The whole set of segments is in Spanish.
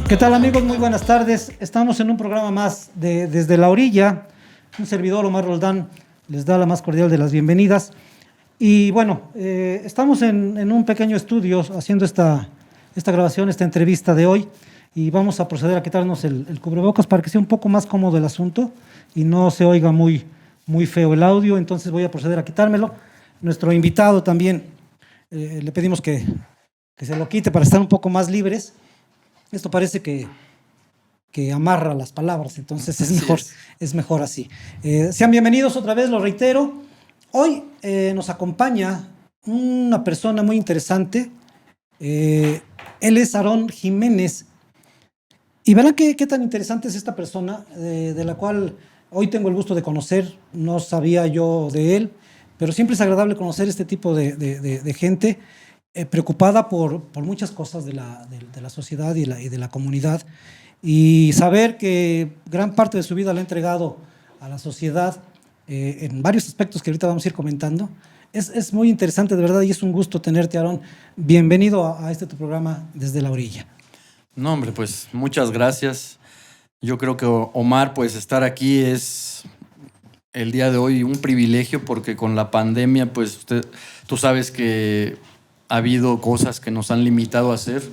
¿Qué tal, amigos? Muy buenas tardes. Estamos en un programa más de Desde la Orilla. Un servidor, Omar Roldán, les da la más cordial de las bienvenidas. Y bueno, estamos en un pequeño estudio haciendo esta grabación, esta entrevista de hoy. Y vamos a proceder a quitarnos el cubrebocas para que sea un poco más cómodo el asunto y no se oiga muy feo el audio. Entonces voy a proceder a quitármelo. Nuestro invitado también le pedimos que se lo quite para estar un poco más libres. Esto parece que amarra las palabras, entonces es mejor así. Sean bienvenidos otra vez, lo reitero. Hoy nos acompaña una persona muy interesante. Él es Aarón Jiménez. Y verán qué tan interesante es esta persona, de la cual hoy tengo el gusto de conocer. No sabía yo de él, pero siempre es agradable conocer este tipo de gente preocupada por muchas cosas de la sociedad y de la comunidad, y saber que gran parte de su vida la ha entregado a la sociedad en varios aspectos que ahorita vamos a ir comentando. Es muy interesante, de verdad, y es un gusto tenerte, Aarón. Bienvenido a tu programa Desde la Orilla. No, hombre, pues muchas gracias. Yo creo que, Omar, pues estar aquí es el día de hoy un privilegio, porque con la pandemia, pues tú sabes que ha habido cosas que nos han limitado a hacer,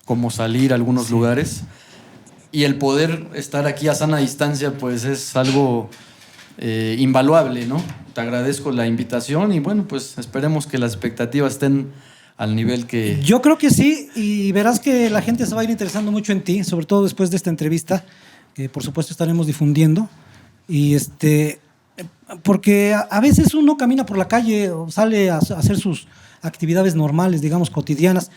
como salir a algunos lugares. Y el poder estar aquí a sana distancia, pues es algo invaluable, ¿no? Te agradezco la invitación y bueno, pues esperemos que las expectativas estén al nivel que... Yo creo que sí, y verás que la gente se va a ir interesando mucho en ti, sobre todo después de esta entrevista, que por supuesto estaremos difundiendo. Y porque a veces uno camina por la calle o sale a hacer sus actividades normales, digamos, cotidianas,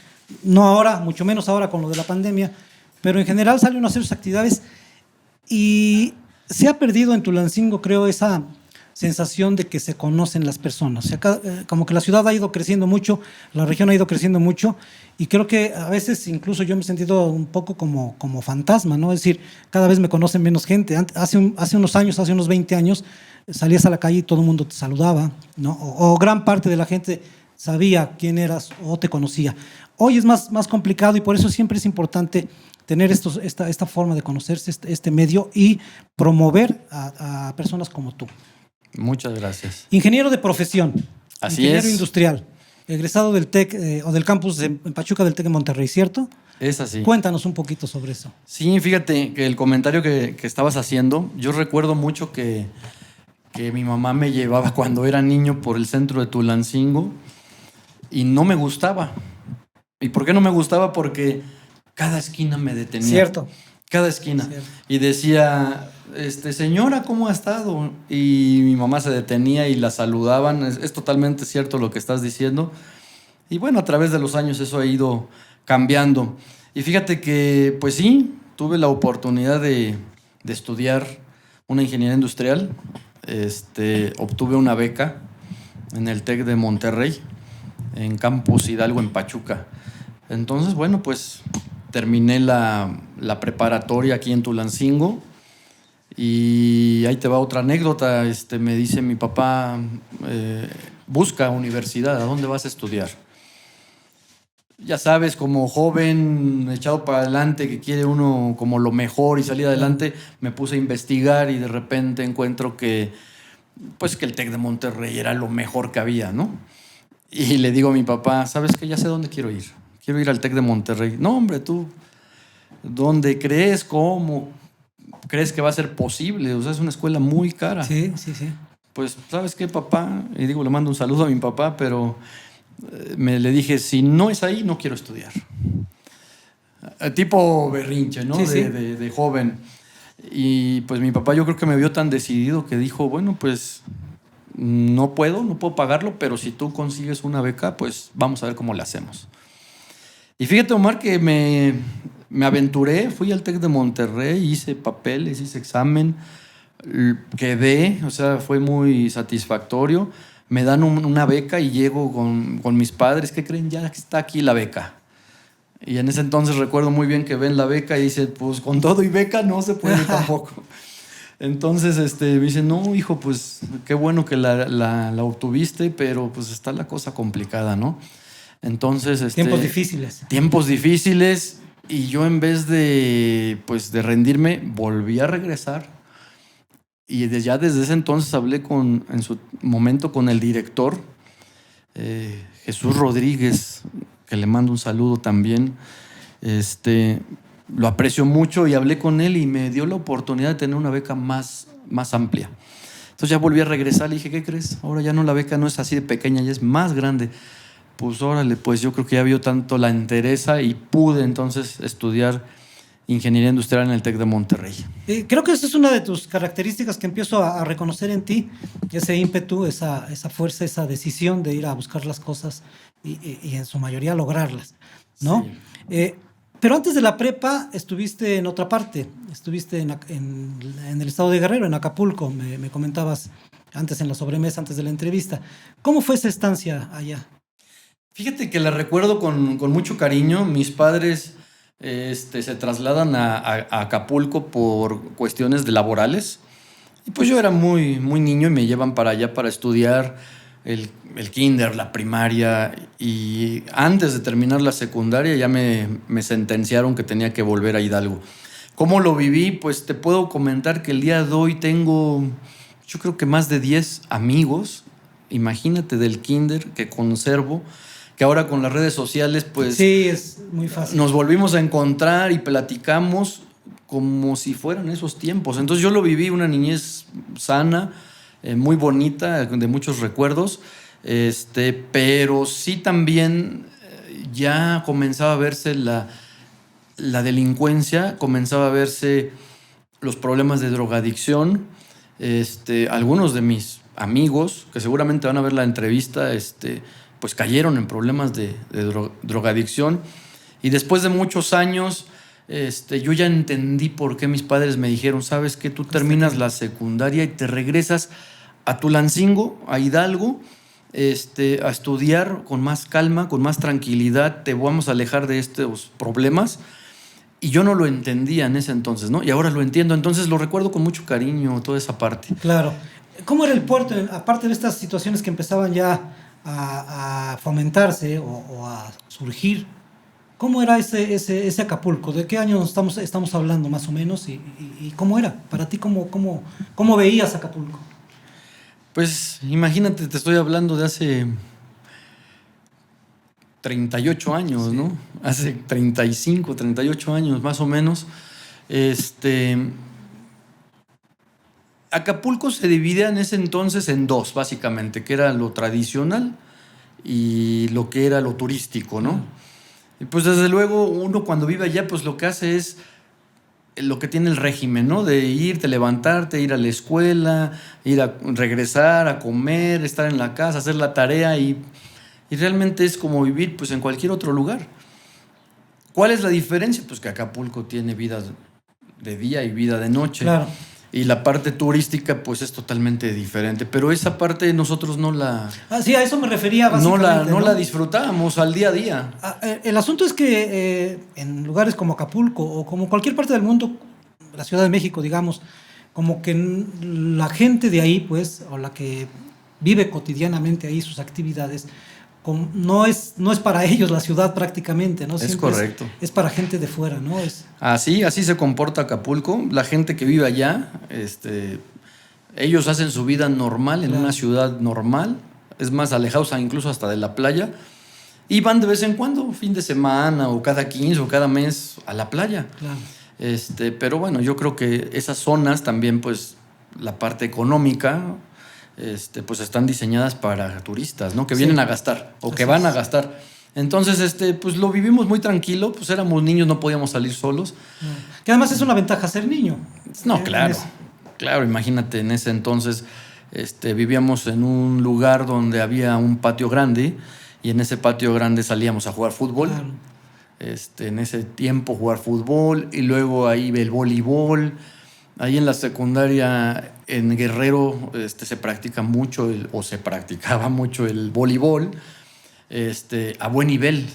no ahora, mucho menos ahora con lo de la pandemia, pero en general sale uno a hacer sus actividades y se ha perdido en Tulancingo, creo, esa sensación de que se conocen las personas. O sea, como que la ciudad ha ido creciendo mucho, la región ha ido creciendo mucho, y creo que a veces incluso yo me he sentido un poco como fantasma, ¿no? Es decir, cada vez me conocen menos gente. Hace unos años, hace unos 20 años, salías a la calle y todo el mundo te saludaba, ¿no? O gran parte de la gente sabía quién eras o te conocía. Hoy es más complicado, y por eso siempre es importante tener esta forma de conocerse, este medio, y promover a personas como tú. Muchas gracias. Ingeniero de profesión. Así ingeniero es. Industrial, egresado del TEC o del campus en Pachuca del TEC de Monterrey, ¿cierto? Es así. Cuéntanos un poquito sobre eso. Sí, fíjate que el comentario que estabas haciendo, yo recuerdo mucho que mi mamá me llevaba cuando era niño por el centro de Tulancingo y no me gustaba. ¿Y por qué no me gustaba? Porque cada esquina me detenía. Cierto. Cada esquina. Cierto. Y decía, señora, ¿cómo ha estado? Y mi mamá se detenía y la saludaban. Es totalmente cierto lo que estás diciendo. Y bueno, a través de los años eso ha ido cambiando. Y fíjate que, pues sí, tuve la oportunidad de estudiar una ingeniería industrial. Obtuve una beca en el TEC de Monterrey, en Campus Hidalgo, en Pachuca. Entonces, bueno, pues terminé la preparatoria aquí en Tulancingo. Y ahí te va otra anécdota. Me dice mi papá, busca universidad, ¿a dónde vas a estudiar? Ya sabes, como joven echado para adelante, que quiere uno como lo mejor y salir adelante, me puse a investigar y de repente encuentro que el TEC de Monterrey era lo mejor que había, ¿no? Y le digo a mi papá, ¿sabes qué? Ya sé dónde quiero ir. Quiero ir al TEC de Monterrey. No, hombre, tú, ¿dónde crees? ¿Cómo crees que va a ser posible? O sea, es una escuela muy cara. Sí. Pues, ¿sabes qué, papá? Y digo, le mando un saludo a mi papá, pero le dije, si no es ahí, no quiero estudiar. Tipo berrinche, ¿no? Sí. De joven. Y pues mi papá, yo creo que me vio tan decidido que dijo, bueno, pues no puedo pagarlo, pero si tú consigues una beca, pues vamos a ver cómo le hacemos. Y fíjate, Omar, que me aventuré, fui al TEC de Monterrey, hice papeles, hice examen, quedé, o sea, fue muy satisfactorio. Me dan una beca y llego con mis padres. ¿Qué creen? Ya está aquí la beca. Y en ese entonces recuerdo muy bien que ven la beca y dicen, pues con todo y beca no se puede tampoco. Entonces me dicen, no, hijo, pues qué bueno que la obtuviste, pero pues está la cosa complicada, ¿no? Entonces, Tiempos difíciles. Tiempos difíciles. Y yo en vez de, pues, de rendirme, volví a regresar. Y ya desde ese entonces hablé en su momento con el director, Jesús Rodríguez, que le mando un saludo también. Lo aprecio mucho y hablé con él y me dio la oportunidad de tener una beca más amplia. Entonces ya volví a regresar y dije, ¿qué crees? Ahora ya no, la beca no es así de pequeña, ya es más grande. Pues órale, pues yo creo que ya vio tanto la entereza y pude entonces estudiar ingeniería industrial en el TEC de Monterrey. Creo que esa es una de tus características que empiezo a reconocer en ti, ese ímpetu, esa fuerza, esa decisión de ir a buscar las cosas y en su mayoría lograrlas, ¿no? Sí. Pero antes de la prepa estuviste en otra parte, estuviste en el estado de Guerrero, en Acapulco, me comentabas antes en la sobremesa, antes de la entrevista. ¿Cómo fue esa estancia allá? Fíjate que la recuerdo con mucho cariño. Mis padres se trasladan a Acapulco por cuestiones laborales. Y pues yo era muy niño y me llevan para allá para estudiar el kinder, la primaria. Y antes de terminar la secundaria ya me sentenciaron que tenía que volver a Hidalgo. ¿Cómo lo viví? Pues te puedo comentar que el día de hoy tengo, yo creo que más de 10 amigos, imagínate, del kinder que conservo, que ahora con las redes sociales pues sí, es muy fácil. Nos volvimos a encontrar y platicamos como si fueran esos tiempos. Entonces yo lo viví, una niñez sana, muy bonita, de muchos recuerdos, pero sí también ya comenzaba a verse la delincuencia, comenzaba a verse los problemas de drogadicción. Algunos de mis amigos, que seguramente van a ver la entrevista, pues cayeron en problemas de drogadicción. Y después de muchos años, yo ya entendí por qué mis padres me dijeron, ¿sabes qué? Tú terminas la secundaria y te regresas a Tulancingo, a Hidalgo, a estudiar con más calma, con más tranquilidad, te vamos a alejar de estos problemas. Y yo no lo entendía en ese entonces, ¿no? Y ahora lo entiendo, entonces lo recuerdo con mucho cariño, toda esa parte. Claro. ¿Cómo era el puerto, aparte de estas situaciones que empezaban ya a fomentarse o a surgir? ¿Cómo era ese Acapulco? ¿De qué año estamos hablando más o menos? ¿Y cómo era? Para ti, ¿cómo veías Acapulco? Pues imagínate, te estoy hablando de hace 38 años, sí, ¿no? Hace 35, 38 años más o menos. Acapulco se dividía en ese entonces en dos, básicamente, que era lo tradicional y lo que era lo turístico, ¿no? Y pues desde luego uno cuando vive allá, pues lo que hace es lo que tiene el régimen, ¿no? De irte, levantarte, ir a la escuela, regresar, a comer, estar en la casa, hacer la tarea y realmente es como vivir pues en cualquier otro lugar. ¿Cuál es la diferencia? Pues que Acapulco tiene vida de día y vida de noche. Claro. Y la parte turística pues es totalmente diferente, pero esa parte nosotros no la... sí, a eso me refería básicamente. No la disfrutábamos al día a día. El asunto es que en lugares como Acapulco o como cualquier parte del mundo, la Ciudad de México, digamos, como que la gente de ahí, pues, o la que vive cotidianamente ahí sus actividades, no es para ellos la ciudad prácticamente, ¿no? Siempre es correcto. Es para gente de fuera, ¿no? Así se comporta Acapulco. La gente que vive allá, ellos hacen su vida normal en una ciudad normal, es más, alejados incluso hasta de la playa, y van de vez en cuando, fin de semana o cada 15 o cada mes a la playa. Claro. Pero bueno, yo creo que esas zonas también, pues, la parte económica, pues están diseñadas para turistas, ¿no? Que vienen a gastar o que van a gastar. Entonces, pues lo vivimos muy tranquilo, pues éramos niños, no podíamos salir solos. Que además es una ventaja ser niño. No, claro, imagínate, en ese entonces vivíamos en un lugar donde había un patio grande y en ese patio grande salíamos a jugar fútbol. Claro. En ese tiempo jugar fútbol y luego ahí el voleibol. Ahí en la secundaria en Guerrero se practica mucho se practicaba mucho el voleibol a buen nivel.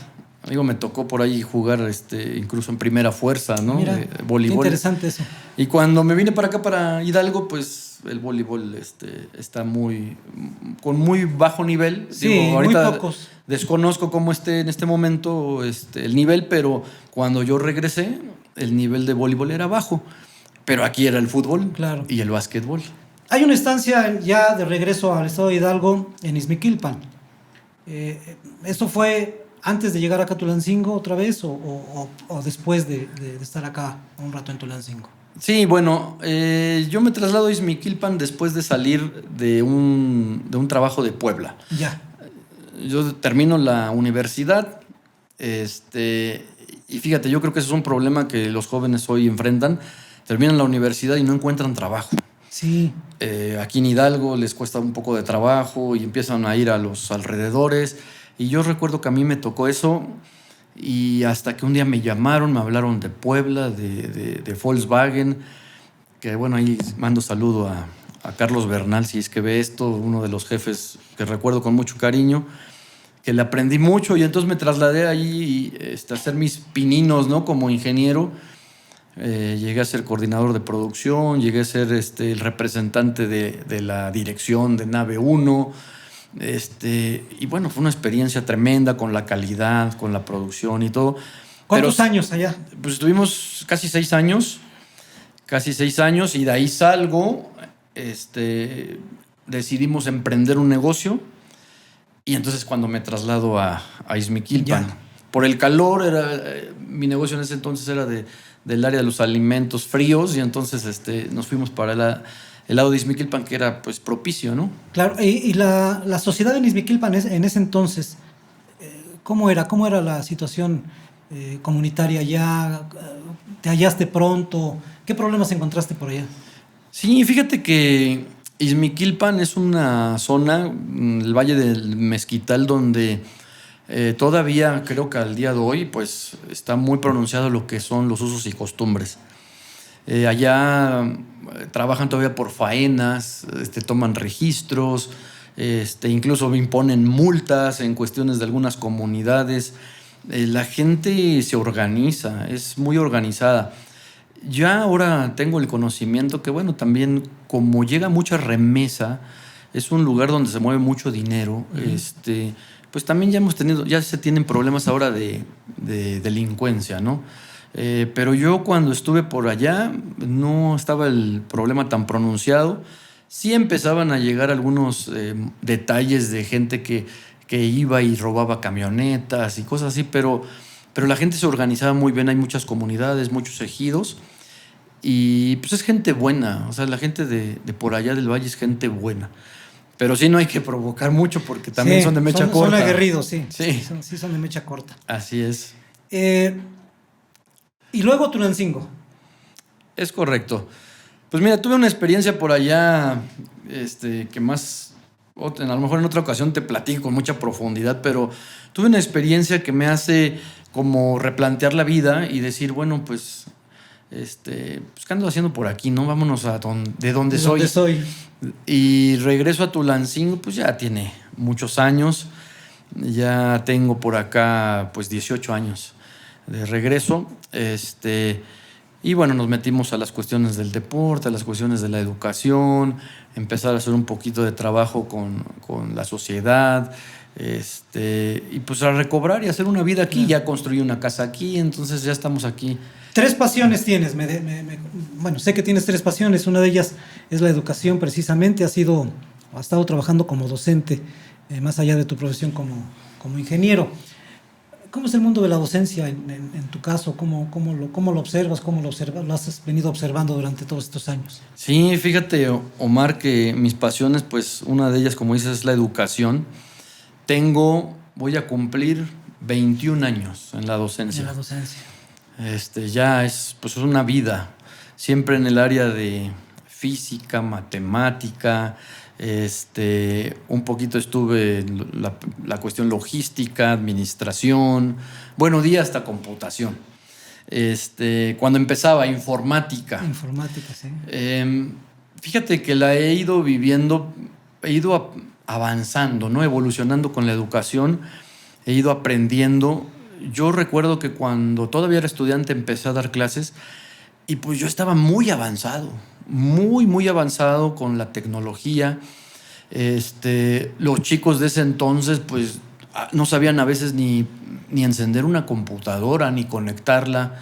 Digo, me tocó por ahí jugar incluso en primera fuerza, ¿no? Mira, voleibol. qué interesante eso. Y cuando me vine para acá, para Hidalgo, pues el voleibol está con muy bajo nivel. Sí, Digo, ahorita muy pocos. desconozco cómo esté en este momento el nivel, pero cuando yo regresé, el nivel de voleibol era bajo. Pero aquí era el fútbol, claro, y el básquetbol. Hay una estancia ya de regreso al estado de Hidalgo en Izmiquilpan. ¿Esto fue antes de llegar acá a Tulancingo otra vez o después de estar acá un rato en Tulancingo? Sí, bueno, yo me traslado a Izmiquilpan después de salir de un trabajo de Puebla. Ya. Yo termino la universidad, y fíjate, yo creo que ese es un problema que los jóvenes hoy enfrentan. Terminan la universidad y no encuentran trabajo. Sí. Aquí en Hidalgo les cuesta un poco de trabajo y empiezan a ir a los alrededores. Y yo recuerdo que a mí me tocó eso, y hasta que un día me llamaron, me hablaron de Puebla, de Volkswagen, que bueno, ahí mando saludo a Carlos Bernal, si es que ve esto, uno de los jefes que recuerdo con mucho cariño, que le aprendí mucho, y entonces me trasladé ahí a hacer mis pininos, ¿no? Como ingeniero. Llegué a ser coordinador de producción, llegué a ser el representante de la dirección de Nave 1. Y bueno, fue una experiencia tremenda con la calidad, con la producción y todo. ¿Cuántos años allá? Pues estuvimos casi 6 años, y de ahí salgo, decidimos emprender un negocio, y entonces cuando me traslado a Izmiquilpan, por el calor, mi negocio en ese entonces era del área de los alimentos fríos, y entonces nos fuimos para el lado de Izmiquilpan, que era pues propicio, ¿no? Claro, y la sociedad en Izmiquilpan en ese entonces, ¿cómo era? ¿Cómo era la situación comunitaria allá? ¿Te hallaste pronto? ¿Qué problemas encontraste por allá? Sí, fíjate que Izmiquilpan es una zona, el Valle del Mezquital, donde todavía creo que al día de hoy pues está muy pronunciado lo que son los usos y costumbres. Allá trabajan todavía por faenas, toman registros, incluso imponen multas en cuestiones de algunas comunidades. La gente se organiza, es muy organizada. Ya ahora tengo el conocimiento que, bueno, también como llega mucha remesa, es un lugar donde se mueve mucho dinero. Pues también ya se tienen problemas ahora de delincuencia, ¿no? Pero yo cuando estuve por allá no estaba el problema tan pronunciado. Sí empezaban a llegar algunos detalles de gente que iba y robaba camionetas y cosas así, pero la gente se organizaba muy bien. Hay muchas comunidades, muchos ejidos, y pues es gente buena. O sea, la gente de por allá del valle es gente buena. Pero sí, no hay que provocar mucho, porque también son de mecha corta. Son aguerridos, sí. Sí. Son de mecha corta. Así es. Y luego Tulancingo. Es correcto. Pues mira, tuve una experiencia por allá, que más, a lo mejor en otra ocasión te platico con mucha profundidad, pero tuve una experiencia que me hace como replantear la vida y decir, bueno, pues, ¿qué ando haciendo por aquí, no? Vámonos de donde soy. Y regreso a Tulancingo, pues ya tiene muchos años. Ya tengo por acá, pues, 18 años de regreso. Y bueno, nos metimos a las cuestiones del deporte, a las cuestiones de la educación, empezar a hacer un poquito de trabajo con la sociedad, y pues a recobrar y hacer una vida aquí. Ya construí una casa aquí, entonces ya estamos aquí. 3 pasiones tienes. Bueno, sé que tienes 3 pasiones. Una de ellas es la educación, precisamente. Has estado trabajando como docente, más allá de tu profesión como ingeniero. ¿Cómo es el mundo de la docencia en tu caso? ¿Cómo lo observas? ¿Lo has venido observando durante todos estos años? Sí, fíjate, Omar, que mis pasiones, pues una de ellas, como dices, es la educación. Voy a cumplir 21 años en la docencia. En la docencia. Ya es una vida, siempre en el área de física, matemática. Un poquito estuve en la cuestión logística, administración, hasta computación. Cuando empezaba, informática. Informática, sí. Fíjate que la he ido viviendo, he ido avanzando, ¿no? Evolucionando con la educación, he ido aprendiendo. yo recuerdo que cuando todavía era estudiante empecé a dar clases y pues yo estaba muy avanzado, muy avanzado con la tecnología. Los chicos de ese entonces pues no sabían a veces ni encender una computadora, ni conectarla.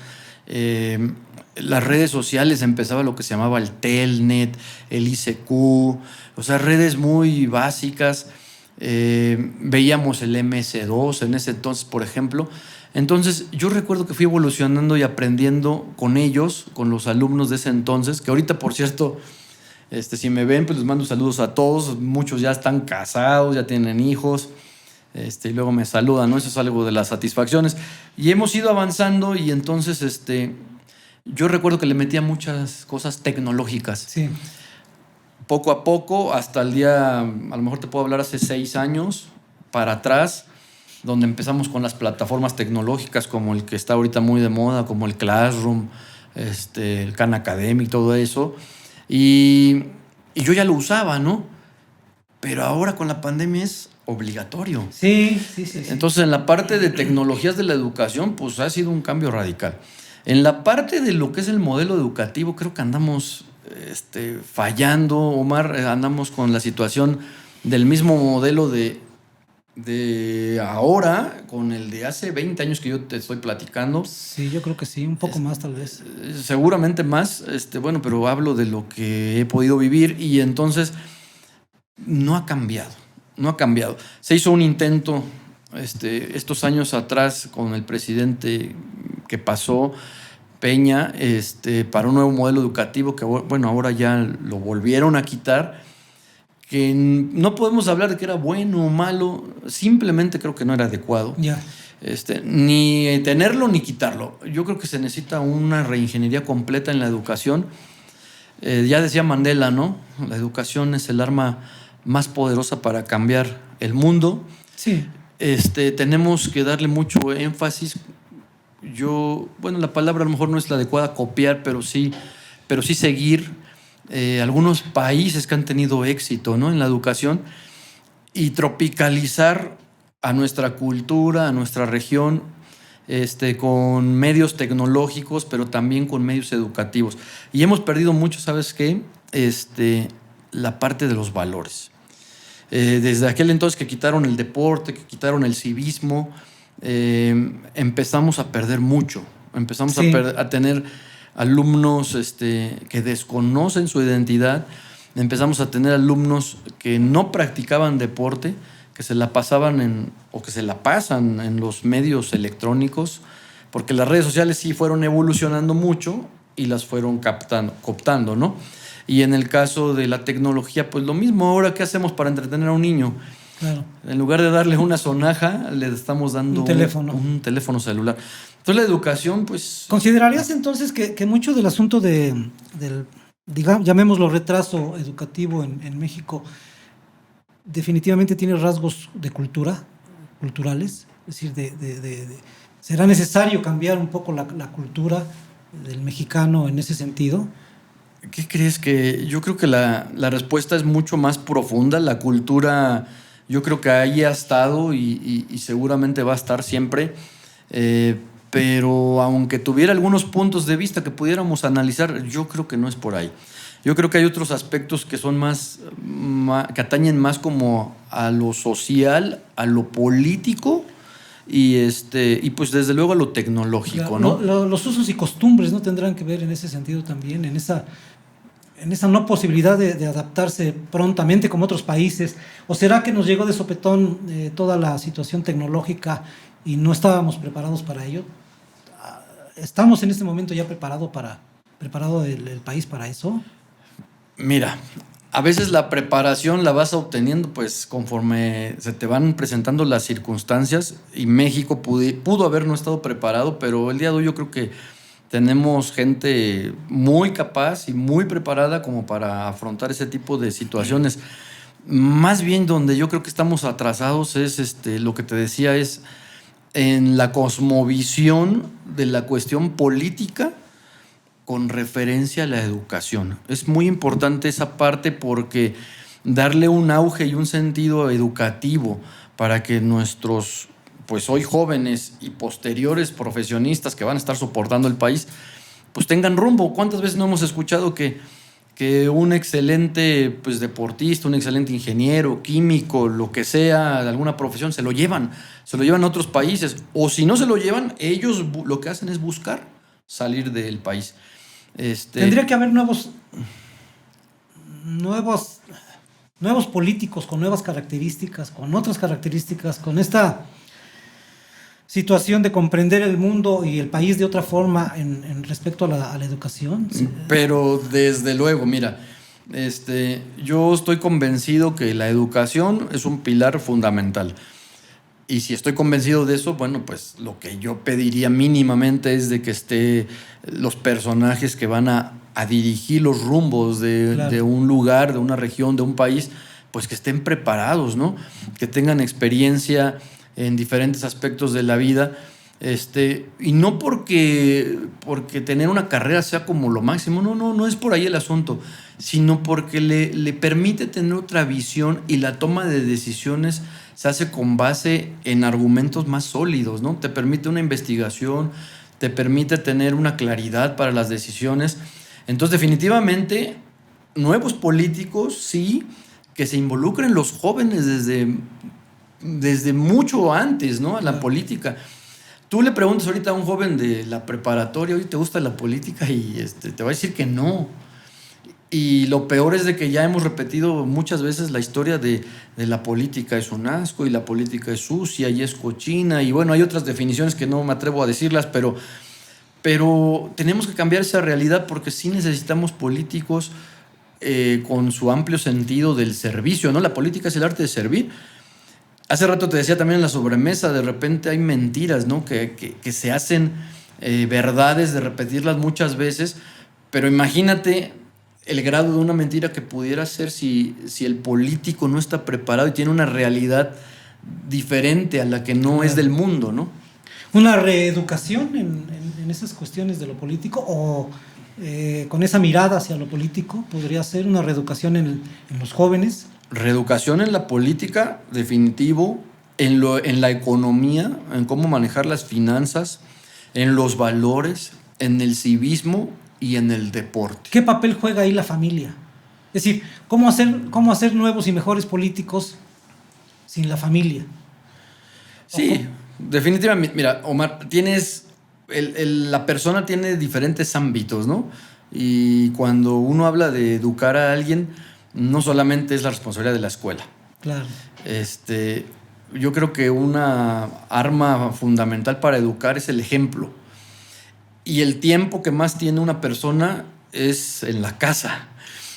Las redes sociales empezaba lo que se llamaba el Telnet, el ICQ, o sea, redes muy básicas. Veíamos el MS2 en ese entonces, por ejemplo. Entonces yo recuerdo que fui evolucionando y aprendiendo con ellos, con los alumnos de ese entonces, que ahorita, por cierto, si me ven, pues les mando saludos a todos. Muchos ya están casados, ya tienen hijos, y luego me saludan, ¿no? Eso es algo de las satisfacciones. Y hemos ido avanzando y entonces yo recuerdo que le metía muchas cosas tecnológicas. Sí. Poco a poco, hasta el día, a lo mejor te puedo hablar hace 6 años para atrás, donde empezamos con las plataformas tecnológicas como el que está ahorita muy de moda, como el Classroom, el Khan Academy, todo eso. Y yo ya lo usaba, ¿no? Pero ahora con la pandemia es obligatorio. Sí. Entonces, en la parte de tecnologías de la educación, pues ha sido un cambio radical. En la parte de lo que es el modelo educativo, creo que andamos fallando, Omar. Andamos con la situación del mismo modelo de ahora con el de hace 20 años que yo te estoy platicando. Sí, yo creo que sí, un poco más tal vez. Seguramente más, bueno, pero hablo de lo que he podido vivir y entonces no ha cambiado. Se hizo un intento estos años atrás con el presidente que pasó, Peña, para un nuevo modelo educativo que, bueno, ahora ya lo volvieron a quitar, que no podemos hablar de que era bueno o malo, simplemente creo que no era adecuado. Ya. Ni tenerlo ni quitarlo. Yo creo que se necesita una reingeniería completa en la educación. Ya decía Mandela, ¿no? La educación es el arma más poderosa para cambiar el mundo. Sí. Tenemos que darle mucho énfasis. Bueno, la palabra a lo mejor no es la adecuada, copiar, pero sí seguir algunos países que han tenido éxito, ¿no? En la educación y tropicalizar a nuestra cultura, a nuestra región, con medios tecnológicos, pero también con medios educativos. Y hemos perdido mucho, ¿sabes qué? La parte de los valores. Desde aquel entonces que quitaron el deporte, que quitaron el civismo, empezamos a perder mucho. Empezamos Sí. a tener alumnos que desconocen su identidad. Empezamos a tener alumnos que no practicaban deporte, que se la pasaban o que se la pasan en los medios electrónicos, porque las redes sociales sí fueron evolucionando mucho y las fueron cooptando, ¿no? Y en el caso de la tecnología, pues lo mismo. Ahora, ¿qué hacemos para entretener a un niño? Claro. En lugar de darle una sonaja, le estamos dando un teléfono celular. Entonces, la educación, pues... ¿Considerarías entonces que mucho del asunto del, digamos, llamémoslo retraso educativo en México, definitivamente tiene rasgos de culturales? Es decir, ¿será necesario cambiar un poco la cultura del mexicano en ese sentido? ¿Qué crees? Yo creo que la respuesta es mucho más profunda. La cultura, yo creo que ahí ha estado y seguramente va a estar siempre. Pero aunque tuviera algunos puntos de vista que pudiéramos analizar, yo creo que no es por ahí. Yo creo que hay otros aspectos que son que atañen más como a lo social, a lo político y pues desde luego a lo tecnológico, ¿no? Los usos y costumbres no tendrán que ver en ese sentido también, en esa no posibilidad de adaptarse prontamente como otros países. ¿O será que nos llegó de sopetón toda la situación tecnológica y no estábamos preparados para ello? ¿Estamos en este momento ya preparado el país para eso? Mira, a veces la preparación la vas obteniendo pues conforme se te van presentando las circunstancias, y México pudo haber no estado preparado, pero el día de hoy yo creo que tenemos gente muy capaz y muy preparada como para afrontar ese tipo de situaciones. Más bien donde yo creo que estamos atrasados es lo que te decía, es en la cosmovisión de la cuestión política con referencia a la educación. Es muy importante esa parte, porque darle un auge y un sentido educativo para que nuestros pues hoy jóvenes y posteriores profesionistas que van a estar soportando el país, pues tengan rumbo. ¿Cuántas veces no hemos escuchado que un excelente pues, deportista, un excelente ingeniero, químico, lo que sea, de alguna profesión, se lo llevan a otros países? O si no se lo llevan, ellos lo que hacen es buscar salir del país. Tendría que haber nuevos políticos con nuevas características, con otras características, con esta situación de comprender el mundo y el país de otra forma en respecto a la educación. Pero desde luego, mira, yo estoy convencido que la educación es un pilar fundamental. Y si estoy convencido de eso, bueno, pues lo que yo pediría mínimamente es de que esté los personajes que van a dirigir los rumbos de un lugar, de una región, de un país, pues que estén preparados, ¿no? Que tengan experiencia en diferentes aspectos de la vida, y no porque tener una carrera sea como lo máximo, no es por ahí el asunto, sino porque le permite tener otra visión y la toma de decisiones se hace con base en argumentos más sólidos, ¿no? Te permite una investigación, te permite tener una claridad para las decisiones. Entonces, definitivamente, nuevos políticos, sí, que se involucren los jóvenes desde mucho antes, ¿no? A la política. Tú le preguntas ahorita a un joven de la preparatoria, oye, ¿te gusta la política? Y te va a decir que no. Y lo peor es de que ya hemos repetido muchas veces la historia de la política es un asco y la política es sucia y es cochina. Y bueno, hay otras definiciones que no me atrevo a decirlas, pero tenemos que cambiar esa realidad porque sí necesitamos políticos con su amplio sentido del servicio, ¿no? La política es el arte de servir. Hace rato te decía también en la sobremesa, de repente hay mentiras, ¿no? Que se hacen verdades de repetirlas muchas veces, pero imagínate el grado de una mentira que pudiera ser si el político no está preparado y tiene una realidad diferente a la que no es del mundo, ¿no? Una reeducación en esas cuestiones de lo político o con esa mirada hacia lo político, podría ser una reeducación en los jóvenes. Reeducación en la política, definitivo, en la economía, en cómo manejar las finanzas, en los valores, en el civismo y en el deporte. ¿Qué papel juega ahí la familia? Es decir, ¿cómo hacer nuevos y mejores políticos sin la familia? Sí, definitivamente. Mira, Omar, la persona tiene diferentes ámbitos, ¿no? Y cuando uno habla de educar a alguien, no solamente es la responsabilidad de la escuela. Claro. Yo creo que una arma fundamental para educar es el ejemplo. Y el tiempo que más tiene una persona es en la casa.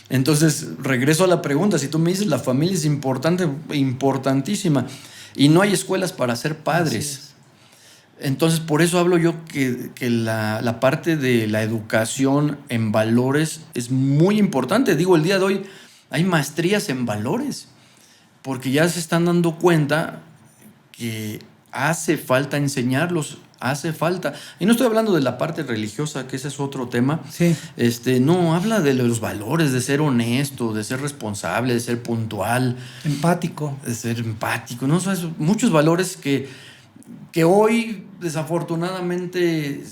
Entonces, regreso a la pregunta. Si tú me dices, la familia es importante, importantísima. Y no hay escuelas para ser padres. Entonces, por eso hablo yo que la parte de la educación en valores es muy importante. Digo, el día de hoy hay maestrías en valores, porque ya se están dando cuenta que hace falta enseñarlos, hace falta. Y no estoy hablando de la parte religiosa, que ese es otro tema. Sí. No, habla de los valores, de ser honesto, de ser responsable, de ser puntual. Empático. De ser empático. ¿No? O sea, muchos valores que hoy, desafortunadamente,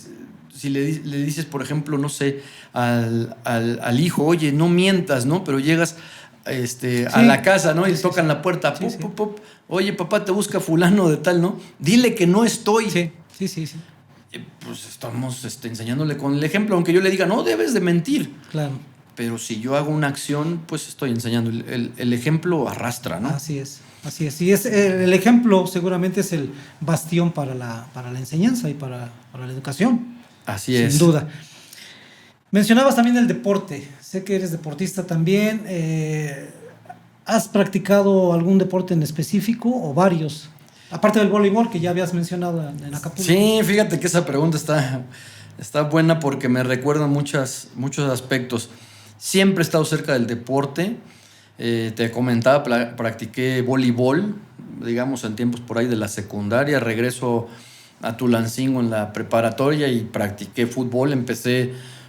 si le dices, por ejemplo, no sé, al hijo, oye, no mientas, ¿no? Pero llegas a la casa, ¿no? Y tocan la puerta, pop, pop, pop. Oye, papá, te busca fulano de tal, ¿no? Dile que no estoy. Sí. Pues estamos enseñándole con el ejemplo, aunque yo le diga, no debes de mentir. Claro. Pero si yo hago una acción, pues estoy enseñando. El ejemplo arrastra, ¿no? Así es. Y el ejemplo seguramente es el bastión para la enseñanza y para la educación. Así es. Sin duda. Mencionabas también el deporte. Sé que eres deportista también. ¿Has practicado algún deporte en específico o varios? Aparte del voleibol que ya habías mencionado en Acapulco. Sí, fíjate que esa pregunta está buena porque me recuerda muchos aspectos. Siempre he estado cerca del deporte. Te comentaba, practiqué voleibol, digamos, en tiempos por ahí de la secundaria. Regreso a Tulancingo en la preparatoria y practiqué fútbol.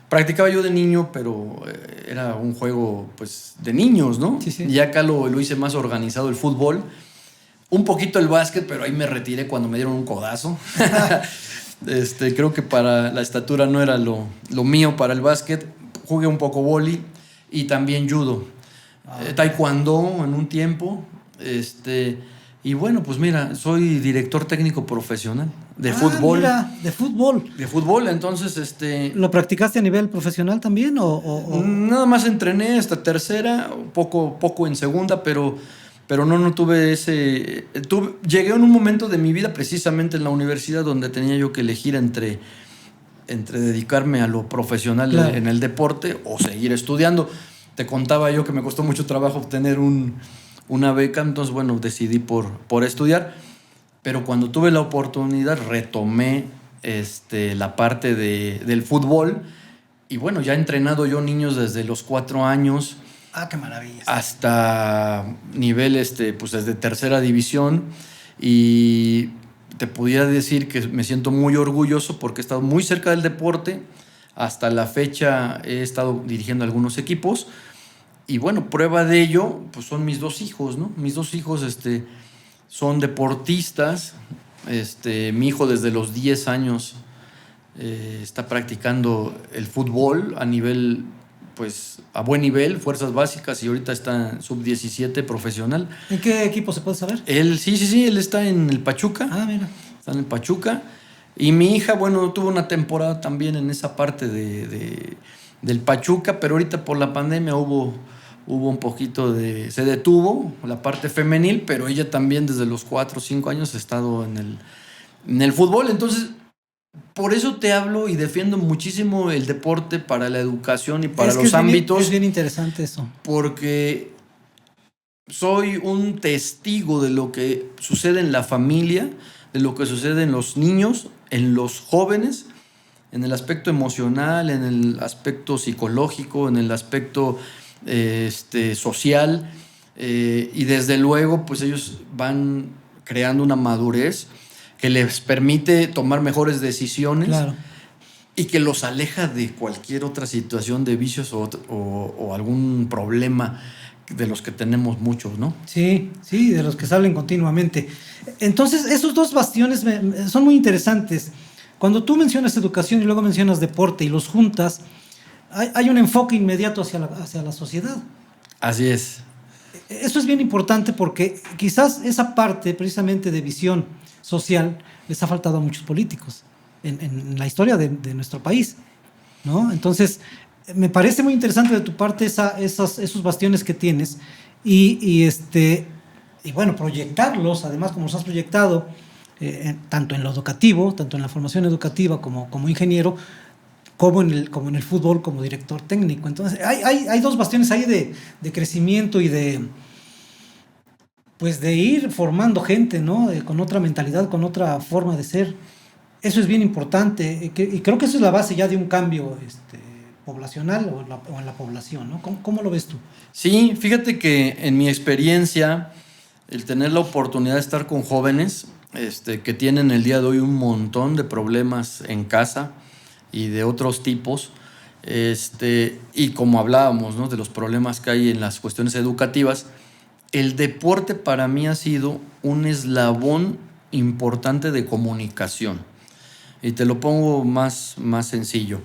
Practicaba yo de niño, pero era un juego pues de niños, ¿no? Sí. Y acá lo hice más organizado el fútbol. Un poquito el básquet, pero ahí me retiré cuando me dieron un codazo. Creo que para la estatura no era lo mío para el básquet. Jugué un poco vóley y también judo. Taekwondo en un tiempo. Y bueno, pues mira, soy director técnico profesional de fútbol. Mira, de fútbol. De fútbol, entonces ¿Lo practicaste a nivel profesional también? Nada más entrené hasta tercera, poco en segunda, pero no tuve ese... Llegué en un momento de mi vida, precisamente en la universidad, donde tenía yo que elegir entre dedicarme a lo profesional, claro, en el deporte o seguir estudiando. Te contaba yo que me costó mucho trabajo obtener una beca, entonces bueno, decidí por estudiar, pero cuando tuve la oportunidad retomé la parte del fútbol y bueno, ya he entrenado yo niños desde los 4 años. ¡Qué maravilla! Hasta nivel, pues desde tercera división, y te pudiera decir que me siento muy orgulloso porque he estado muy cerca del deporte. Hasta la fecha he estado dirigiendo algunos equipos. Y bueno, prueba de ello, pues son mis 2 hijos, ¿no? Mis 2 hijos son deportistas. Mi hijo desde los 10 años está practicando el fútbol a nivel, pues a buen nivel, fuerzas básicas, y ahorita está en sub-17 profesional. ¿En qué equipo se puede saber? Él, sí, él está en el Pachuca. Mira. Está en el Pachuca. Y mi hija, bueno, tuvo una temporada también en esa parte del Pachuca, pero ahorita por la pandemia hubo un poquito se detuvo la parte femenil, pero ella también desde los 4 o 5 años ha estado en el fútbol. Entonces, por eso te hablo y defiendo muchísimo el deporte para la educación y para los ámbitos. Es bien interesante eso. Porque soy un testigo de lo que sucede en la familia, de lo que sucede en los niños, en los jóvenes, en el aspecto emocional, en el aspecto psicológico, en el aspecto social, y desde luego pues ellos van creando una madurez que les permite tomar mejores decisiones. Claro. Y que los aleja de cualquier otra situación de vicios o algún problema de los que tenemos muchos, ¿no? Sí, de los que salen continuamente. Entonces, esos 2 bastiones son muy interesantes. Cuando tú mencionas educación y luego mencionas deporte y los juntas, hay un enfoque inmediato hacia la sociedad. Así es. Eso es bien importante porque quizás esa parte precisamente de visión social les ha faltado a muchos políticos en la historia de nuestro país, ¿no? Entonces, me parece muy interesante de tu parte esos bastiones que tienes y bueno, proyectarlos, además como los has proyectado, tanto en lo educativo, tanto en la formación educativa como ingeniero, como en el fútbol como director técnico. Entonces, hay 2 bastiones ahí de crecimiento y de ir formando gente, ¿no? Con otra mentalidad, con otra forma de ser. Eso es bien importante y creo que eso es la base ya de un cambio poblacional o en la población, ¿no? ¿Cómo lo ves tú? Sí, fíjate que en mi experiencia, el tener la oportunidad de estar con jóvenes que tienen el día de hoy un montón de problemas en casa y de otros tipos, y como hablábamos, ¿no?, de los problemas que hay en las cuestiones educativas, el deporte para mí ha sido un eslabón importante de comunicación. Y te lo pongo más sencillo.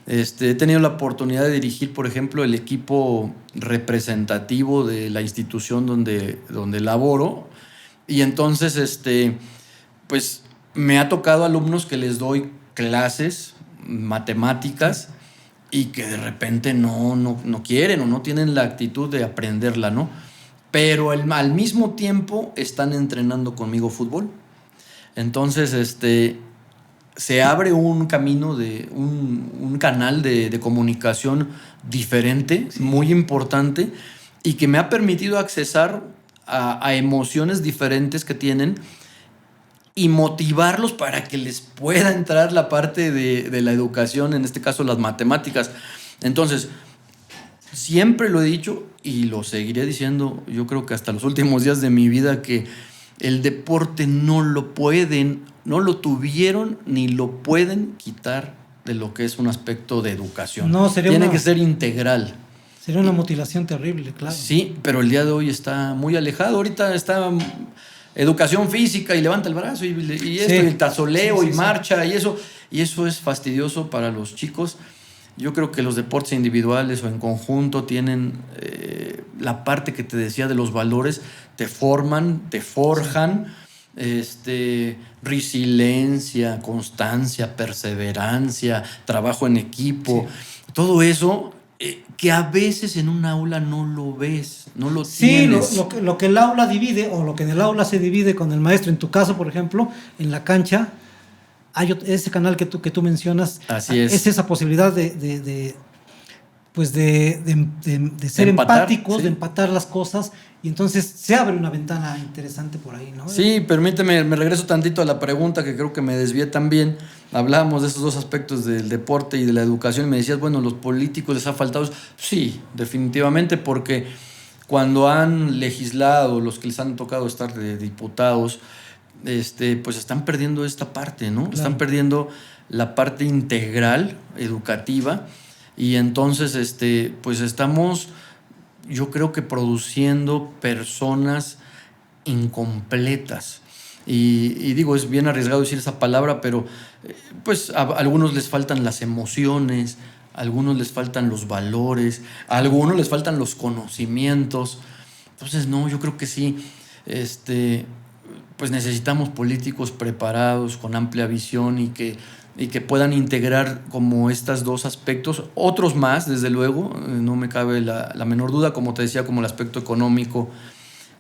He tenido la oportunidad de dirigir, por ejemplo, el equipo representativo de la institución donde laboro, y entonces pues me ha tocado alumnos que les doy clases matemáticas y que de repente no quieren o no tienen la actitud de aprenderla, ¿no? Pero al mismo tiempo están entrenando conmigo fútbol. Entonces, se abre un camino un canal de comunicación diferente, sí, muy importante, y que me ha permitido accesar a emociones diferentes que tienen y motivarlos para que les pueda entrar la parte de la educación, en este caso las matemáticas. Entonces, siempre lo he dicho y lo seguiré diciendo, yo creo que hasta los últimos días de mi vida, que el deporte no lo tuvieron ni lo pueden quitar de lo que es un aspecto de educación. Tiene que ser integral. Sería una mutilación terrible, claro. Sí, pero el día de hoy está muy alejado. Ahorita está educación física y levanta el brazo y esto, y el tazoleo y marcha y eso es fastidioso para los chicos. Yo creo que los deportes individuales o en conjunto tienen la parte que te decía de los valores, te forman, te forjan, resiliencia, constancia, perseverancia, trabajo en equipo, todo eso que a veces en un aula no lo ves, no lo tienes. Sí, lo que el aula divide, o lo que en el aula se divide con el maestro, en tu caso, por ejemplo, en la cancha, hay ese canal que tú mencionas. Así es esa posibilidad de ser empáticos, sí, de empatar las cosas, y entonces se abre una ventana interesante por ahí, ¿no? Sí, permíteme, me regreso tantito a la pregunta que creo que me desvié también. Hablábamos de esos dos aspectos del deporte y de la educación y me decías, bueno, ¿los políticos les ha faltado? Sí, definitivamente, porque cuando han legislado, los que les han tocado estar de diputados, pues están perdiendo esta parte, ¿no? Claro. Están perdiendo la parte integral educativa y entonces, pues estamos, yo creo que produciendo personas incompletas. Y digo, es bien arriesgado decir esa palabra, pero pues a algunos les faltan las emociones, a algunos les faltan los valores, a algunos les faltan los conocimientos. Entonces, no, yo creo que sí, pues necesitamos políticos preparados, con amplia visión y que puedan integrar como estos dos aspectos, otros más, desde luego, no me cabe la menor duda, como te decía, como el aspecto económico,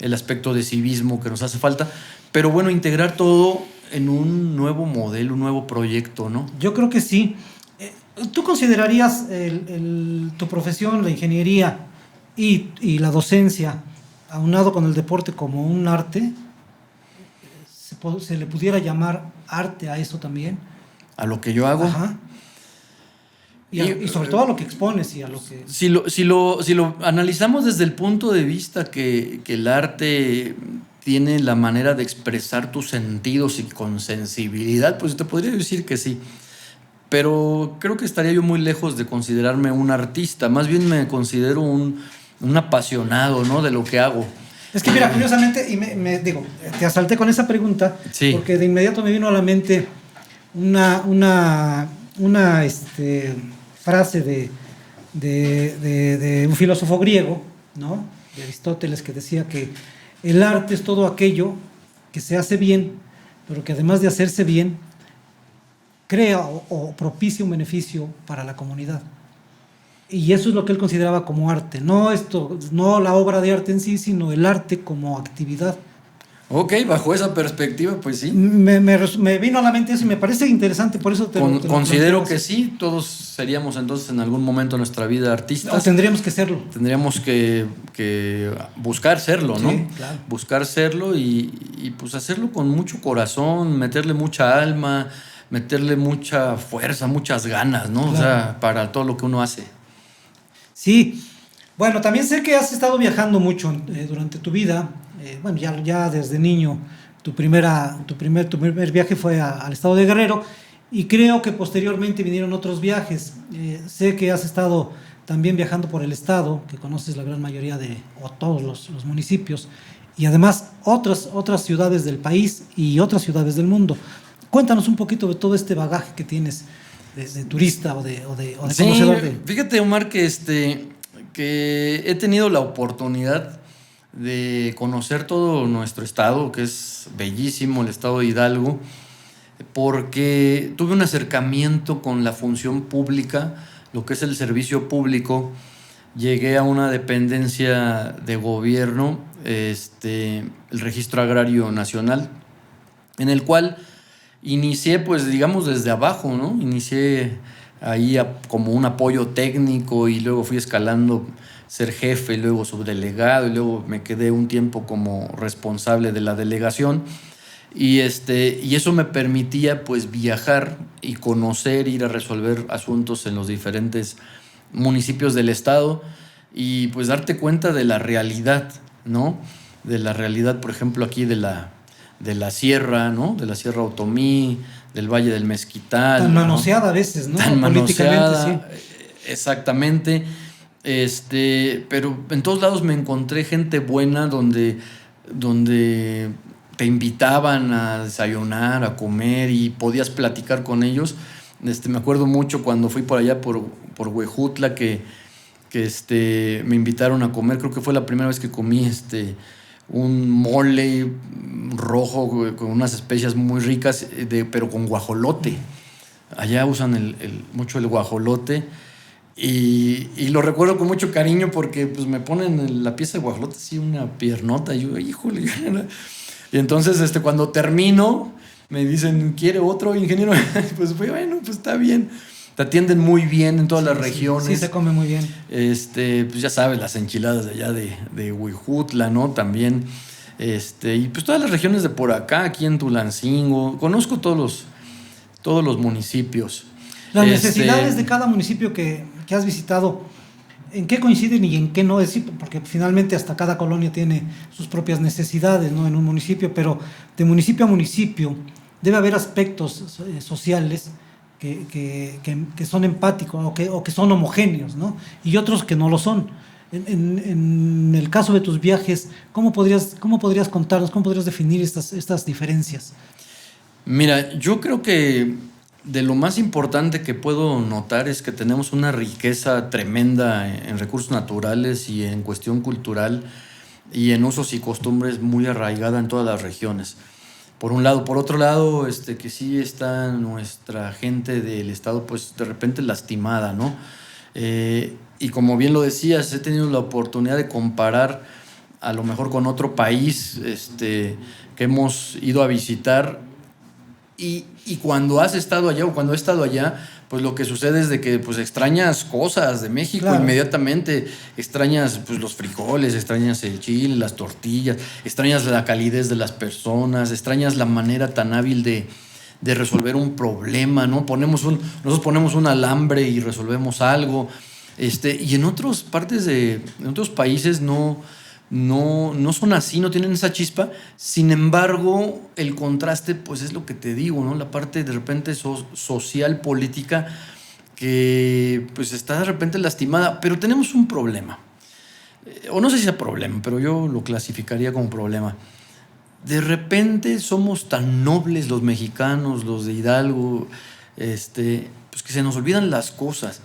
el aspecto de civismo que nos hace falta, pero bueno, integrar todo en un nuevo modelo, un nuevo proyecto, ¿no? Yo creo que sí. ¿Tú considerarías tu profesión, la ingeniería y la docencia, aunado con el deporte, como un arte? ¿Se le pudiera llamar arte a eso también? ¿A lo que yo hago? Ajá. Y sobre todo a lo que expones y a lo que... Si lo analizamos desde el punto de vista que el arte tiene la manera de expresar tus sentidos y con sensibilidad, pues te podría decir que sí. Pero creo que estaría yo muy lejos de considerarme un artista. Más bien me considero un apasionado, ¿no?, de lo que hago. Es que mira, curiosamente, y te asalté con esa pregunta, sí, porque de inmediato me vino a la mente una frase de un filósofo griego, ¿no?, de Aristóteles, que decía que el arte es todo aquello que se hace bien, pero que además de hacerse bien, crea o propicia un beneficio para la comunidad. Y eso es lo que él consideraba como arte. No la obra de arte en sí, sino el arte como actividad. Ok, bajo esa perspectiva, pues sí. Me vino a la mente eso y me parece interesante, por eso te lo considero que sí, todos seríamos entonces en algún momento de nuestra vida artistas. No, tendríamos que serlo. Tendríamos que buscar serlo, ¿no? Sí, claro. Buscar serlo y pues hacerlo con mucho corazón, meterle mucha alma, meterle mucha fuerza, muchas ganas, ¿no? Claro. O sea, para todo lo que uno hace. Sí. Bueno, también sé que has estado viajando mucho durante tu vida. Bueno, ya desde niño tu primer viaje fue al estado de Guerrero, y creo que posteriormente vinieron otros viajes. Sé que has estado también viajando por el estado, que conoces la gran mayoría o todos los municipios, y además otras ciudades del país y otras ciudades del mundo. Cuéntanos un poquito de todo este bagaje que tienes de turista o de sí, conocedor de... Fíjate, Omar, que he tenido la oportunidad de conocer todo nuestro estado, que es bellísimo, el estado de Hidalgo, porque tuve un acercamiento con la función pública, lo que es el servicio público. Llegué a una dependencia de gobierno, el Registro Agrario Nacional, en el cual inicié, pues digamos, desde abajo, ¿no? Inicié ahí como un apoyo técnico y luego fui escalando ser jefe, luego subdelegado y luego me quedé un tiempo como responsable de la delegación y eso me permitía pues viajar y conocer, ir a resolver asuntos en los diferentes municipios del estado y pues darte cuenta de la realidad, ¿no? De la realidad, por ejemplo, aquí de la sierra, ¿no? De la Sierra Otomí, del Valle del Mezquital. Tan manoseada, ¿no? A veces, ¿no? Tan políticamente, manoseada, sí. Exactamente. Pero en todos lados me encontré gente buena donde te invitaban a desayunar, a comer y podías platicar con ellos. Me acuerdo mucho cuando fui por allá por Huejutla que me invitaron a comer. Creo que fue la primera vez que comí un mole rojo con unas especias muy ricas, pero con guajolote. Allá usan mucho el guajolote. Y lo recuerdo con mucho cariño porque pues, me ponen en la pieza de guajolote así una piernota. Y yo, híjole. Y entonces cuando termino me dicen, ¿quiere otro, ingeniero? Pues bueno, pues está bien. Te atienden muy bien en todas las regiones. Sí, se come muy bien. Pues ya sabes, las enchiladas de allá de Huejutla, ¿no? También. Y pues todas las regiones de por acá, aquí en Tulancingo. Conozco todos los municipios. Las necesidades de cada municipio que has visitado, ¿en qué coinciden y en qué no? Es decir, porque finalmente hasta cada colonia tiene sus propias necesidades, ¿no? En un municipio, pero de municipio a municipio debe haber aspectos sociales que son empáticos o que son homogéneos, ¿no? Y otros que no lo son. En el caso de tus viajes, ¿cómo podrías contarnos, cómo podrías definir estas diferencias? Mira, yo creo que de lo más importante que puedo notar es que tenemos una riqueza tremenda en recursos naturales y en cuestión cultural y en usos y costumbres muy arraigada en todas las regiones. Por un lado. Por otro lado, que sí está nuestra gente del estado, pues de repente lastimada, ¿no? Y como bien lo decías, he tenido la oportunidad de comparar a lo mejor con otro país que hemos ido a visitar. Y cuando has estado allá o cuando he estado allá, pues lo que sucede es de que pues extrañas cosas de México. Claro. Inmediatamente, extrañas pues los frijoles, extrañas el chile, las tortillas, extrañas la calidez de las personas, extrañas la manera tan hábil de resolver un problema, ¿no? Nosotros ponemos un alambre y resolvemos algo. Y en otras partes en otros países no son así, no tienen esa chispa. Sin embargo, el contraste, pues es lo que te digo, ¿no? La parte de repente social, política, que pues está de repente lastimada. Pero tenemos un problema. O no sé si sea problema, pero yo lo clasificaría como problema. De repente somos tan nobles los mexicanos, los de Hidalgo, pues que se nos olvidan las cosas.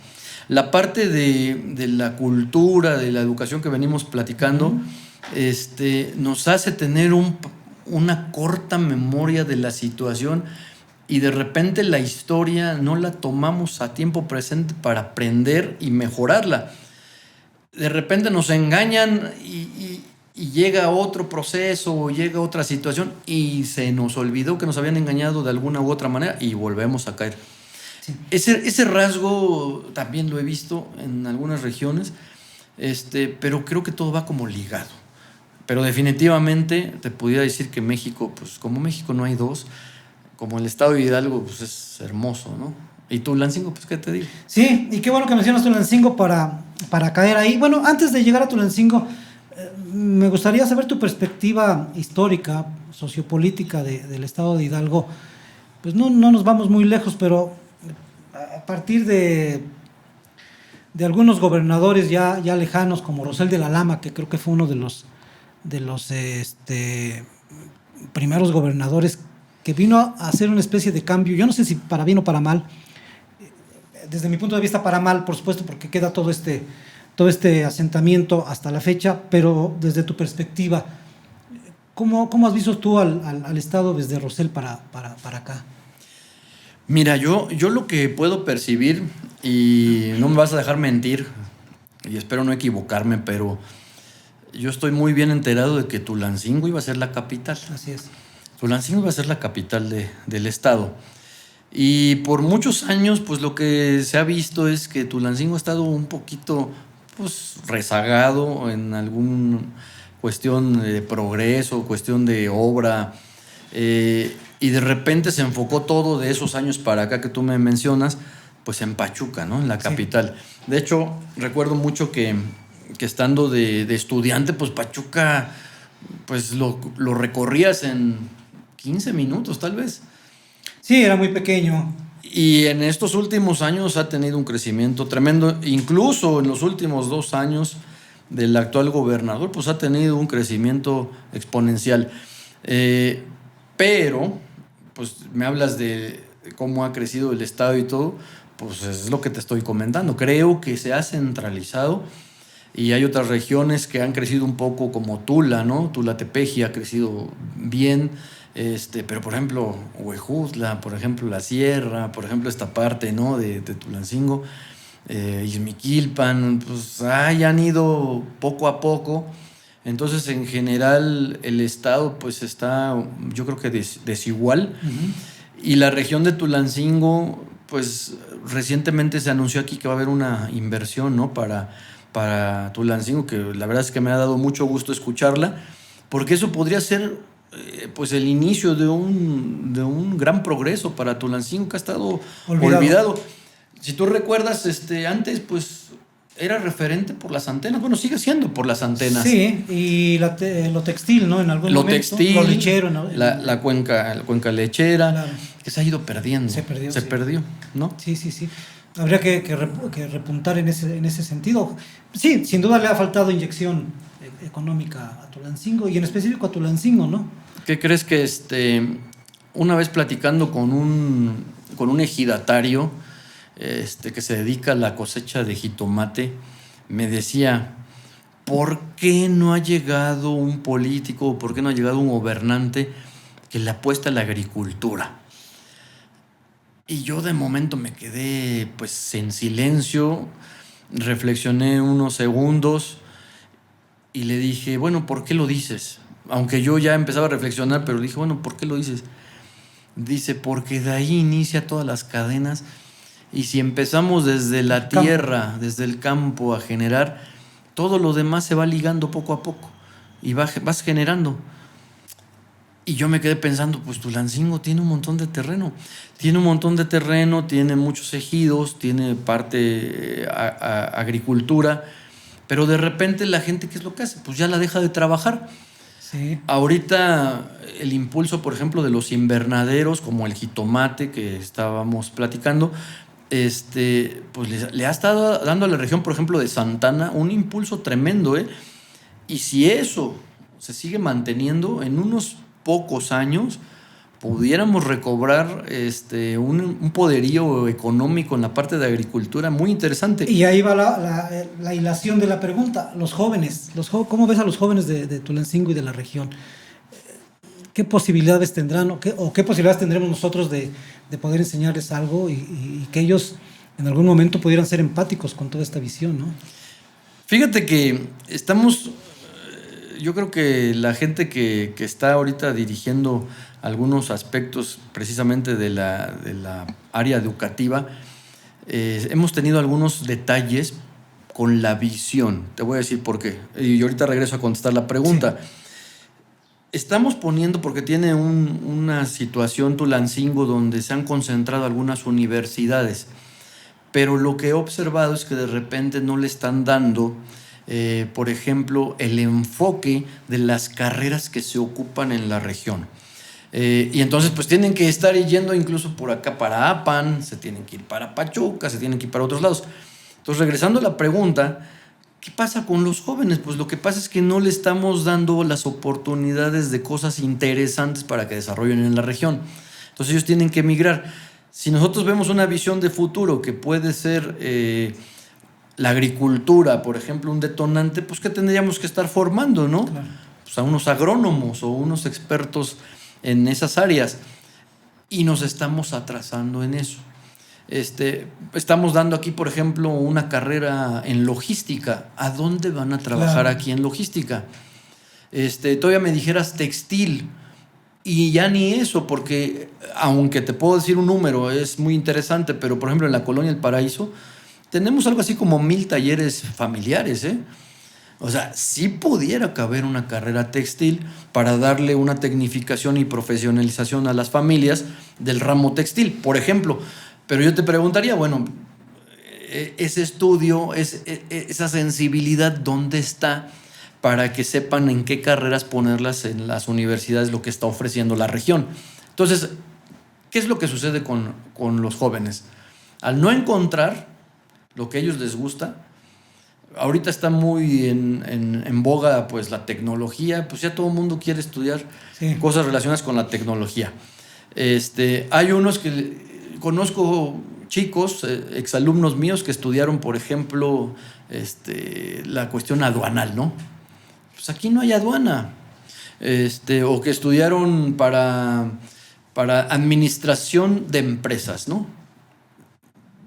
La parte de la cultura, de la educación que venimos platicando, nos hace tener una corta memoria de la situación y de repente la historia no la tomamos a tiempo presente para aprender y mejorarla. De repente nos engañan y llega otro proceso o llega otra situación y se nos olvidó que nos habían engañado de alguna u otra manera y volvemos a caer. Sí. Ese rasgo también lo he visto en algunas regiones, pero creo que todo va como ligado. Pero definitivamente te pudiera decir que México, pues como México no hay dos, como el estado de Hidalgo, pues es hermoso, ¿no? Y Tulancingo, pues qué te digo. Sí, y qué bueno que mencionas Tulancingo para caer ahí. Bueno, antes de llegar a Tulancingo, me gustaría saber tu perspectiva histórica, sociopolítica del estado de Hidalgo. Pues no nos vamos muy lejos, pero a partir de algunos gobernadores ya lejanos, como Rosel de la Lama, que creo que fue uno de los primeros gobernadores que vino a hacer una especie de cambio, yo no sé si para bien o para mal, desde mi punto de vista para mal, por supuesto, porque queda todo este asentamiento hasta la fecha, pero desde tu perspectiva, ¿cómo has visto tú al estado desde Rosel para acá? Mira, yo lo que puedo percibir, y no me vas a dejar mentir, y espero no equivocarme, pero yo estoy muy bien enterado de que Tulancingo iba a ser la capital. Así es. Tulancingo iba a ser la capital del estado. Y por muchos años, pues lo que se ha visto es que Tulancingo ha estado un poquito pues, rezagado en alguna cuestión de progreso, cuestión de obra. Y de repente se enfocó todo de esos años para acá que tú me mencionas, pues en Pachuca, ¿no? En la capital. Sí. De hecho, recuerdo mucho que estando de estudiante, pues Pachuca, pues lo recorrías en 15 minutos tal vez. Sí, era muy pequeño. Y en estos últimos años ha tenido un crecimiento tremendo, incluso en los últimos 2 años del actual gobernador, pues ha tenido un crecimiento exponencial. Pero, pues me hablas de cómo ha crecido el estado y todo, pues es lo que te estoy comentando. Creo que se ha centralizado y hay otras regiones que han crecido un poco como Tula, ¿no? Tula-Tepeji ha crecido bien, pero por ejemplo, Huejutla, por ejemplo, la Sierra, por ejemplo, esta parte, ¿no? de Tulancingo, Ixmiquilpan, pues han ido poco a poco. Entonces, en general, el estado pues está, yo creo que desigual. Uh-huh. Y la región de Tulancingo, pues recientemente se anunció aquí que va a haber una inversión, ¿no? para Tulancingo, que la verdad es que me ha dado mucho gusto escucharla, porque eso podría ser pues el inicio de un gran progreso para Tulancingo, que ha estado olvidado. Si tú recuerdas, antes pues era referente por las antenas. Bueno, sigue siendo por las antenas. Sí, y lo textil, ¿no? En algún lo momento. Textil, lo lechero, ¿no? la cuenca lechera, Claro. Que se ha ido perdiendo. Se perdió. Se perdió, ¿no? Sí. Habría que repuntar en ese sentido. Sí, sin duda le ha faltado inyección económica a Tulancingo y en específico a Tulancingo, ¿no? ¿Qué crees que una vez platicando con un ejidatario que se dedica a la cosecha de jitomate, me decía, ¿por qué no ha llegado un político, por qué no ha llegado un gobernante que le apuesta a la agricultura? Y yo de momento me quedé pues en silencio, reflexioné unos segundos y le dije, bueno, ¿por qué lo dices? Aunque yo ya empezaba a reflexionar, pero dije, bueno, ¿por qué lo dices? Dice, porque de ahí inicia todas las cadenas y si empezamos desde la tierra, desde el campo a generar, todo lo demás se va ligando poco a poco y vas generando. Y yo me quedé pensando, pues Tulancingo tiene un montón de terreno. Tiene muchos ejidos, tiene parte agricultura, pero de repente la gente, ¿qué es lo que hace? Pues ya la deja de trabajar. Sí. Ahorita el impulso, por ejemplo, de los invernaderos, como el jitomate que estábamos platicando, pues le ha estado dando a la región, por ejemplo, de Santana, un impulso tremendo, ¿eh? Y si eso se sigue manteniendo, en unos pocos años pudiéramos recobrar un poderío económico en la parte de agricultura muy interesante. Y ahí va la hilación de la pregunta. Los jóvenes, ¿cómo ves a los jóvenes de Tulancingo y de la región? ¿Qué posibilidades tendrán o qué posibilidades tendremos nosotros de poder enseñarles algo y que ellos en algún momento pudieran ser empáticos con toda esta visión, ¿no? Fíjate que yo creo que la gente que está ahorita dirigiendo algunos aspectos precisamente de la área educativa, hemos tenido algunos detalles con la visión. Te voy a decir por qué. Y ahorita regreso a contestar la pregunta. Sí. Estamos poniendo, porque tiene una situación Tulancingo donde se han concentrado algunas universidades, pero lo que he observado es que de repente no le están dando, por ejemplo, el enfoque de las carreras que se ocupan en la región. Y entonces pues tienen que estar yendo incluso por acá para Apan, se tienen que ir para Pachuca, se tienen que ir para otros lados. Entonces, regresando a la pregunta, ¿qué pasa con los jóvenes? Pues lo que pasa es que no le estamos dando las oportunidades de cosas interesantes para que desarrollen en la región. Entonces ellos tienen que emigrar. Si nosotros vemos una visión de futuro que puede ser la agricultura, por ejemplo, un detonante, pues ¿qué tendríamos que estar formando, no? Claro. Pues a unos agrónomos o unos expertos en esas áreas. Y nos estamos atrasando en eso. Estamos dando aquí, por ejemplo, una carrera en logística. ¿A dónde van a trabajar aquí en logística? Todavía me dijeras textil. Y ya ni eso, porque aunque te puedo decir un número, es muy interesante, pero por ejemplo en la Colonia El Paraíso tenemos algo así como 1,000 talleres familiares, ¿eh? O sea, sí pudiera caber una carrera textil para darle una tecnificación y profesionalización a las familias del ramo textil, por ejemplo. Pero yo te preguntaría, bueno, ese estudio, esa sensibilidad, ¿dónde está? Para que sepan en qué carreras ponerlas en las universidades, lo que está ofreciendo la región. Entonces, ¿qué es lo que sucede con los jóvenes? Al no encontrar lo que a ellos les gusta, ahorita está muy en boga pues la tecnología, pues ya todo el mundo quiere estudiar cosas relacionadas con la tecnología. Hay unos que conozco chicos, exalumnos míos que estudiaron, por ejemplo, la cuestión aduanal, ¿no? Pues aquí no hay aduana. O que estudiaron para administración de empresas, ¿no?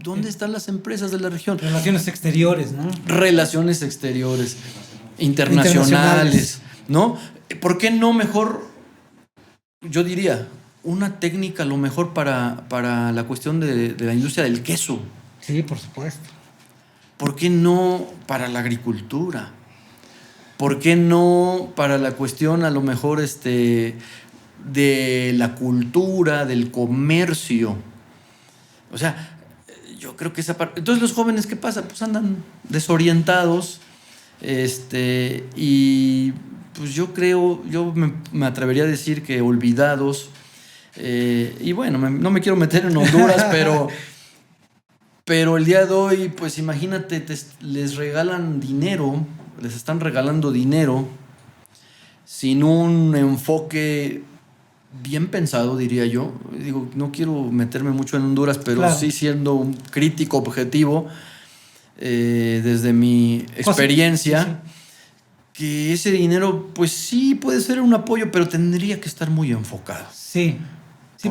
¿Dónde están las empresas de la región? Relaciones exteriores, ¿no? Relaciones exteriores, internacionales, ¿no? ¿Por qué no mejor, yo diría, una técnica a lo mejor para la cuestión de la industria del queso? Sí, por supuesto. ¿Por qué no para la agricultura? ¿Por qué no para la cuestión a lo mejor de la cultura, del comercio? O sea, yo creo que esa parte... Entonces los jóvenes, ¿qué pasa? Pues andan desorientados, y pues yo me atrevería a decir que olvidados, y bueno, no me quiero meter en Honduras, pero el día de hoy, pues imagínate, les regalan dinero, les están regalando dinero sin un enfoque bien pensado, diría yo. Digo, no quiero meterme mucho en Honduras, pero claro, sí siendo un crítico objetivo, desde mi experiencia, sí. Que ese dinero, pues sí puede ser un apoyo, pero tendría que estar muy enfocado. Sí,